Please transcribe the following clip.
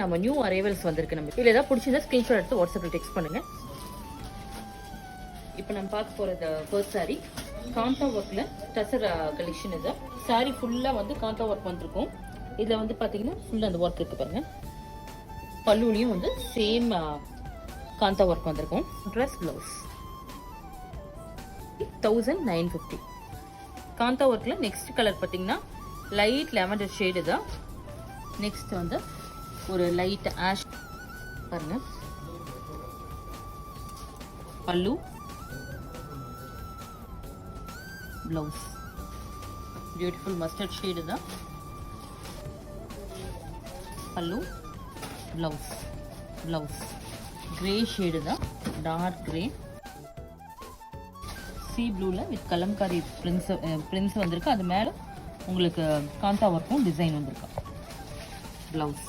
நம்ம new arrivals வந்திருக்கு. நம்ம இதில் ஏதாவது பிடிச்சிருந்தா ஸ்க்ரீன்ஷாட் எடுத்து வாட்ஸ்அப்பில் டெக்ஸ்ட் பண்ணுங்க. இப்போ நம்ம பார்க்க போகிறது ஃபர்ஸ்ட் சாரி காந்தா ஒர்க்கில் டசர் கலெக்ஷன். இது சாரி ஃபுல்லாக வந்து காந்தா ஒர்க் வந்திருக்கும். இதில் வந்து பார்த்தீங்கன்னா ஃபுல்லாக அந்த ஒர்க் இருக்குது பாருங்க. பல்லுலையும் வந்து சேம் காந்தா ஒர்க் வந்திருக்கும். Dress blouse 1950. காந்தா ஒர்க்கில் நெக்ஸ்ட் கலர் பார்த்தீங்கன்னா லைட் லெவண்டர் ஷேடு தான். நெக்ஸ்ட் வந்து ஒரு லைட் ஆஷ் பாருங்க. பல்லு ப்ளவுஸ் பியூட்டிஃபுல் மஸ்டர்ட் ஷேடு தான். பல்லு ப்ளவுஸ் கிரே ஷேடு தான், டார்க் கிரே சி ப்ளூல வித் கலம்காரி பிரிண்ட்ஸ் வந்திருக்கு. அது மேலே உங்களுக்கு காந்தா ஒர்க்கும் டிசைன் வந்திருக்கு. ப்ளவுஸ்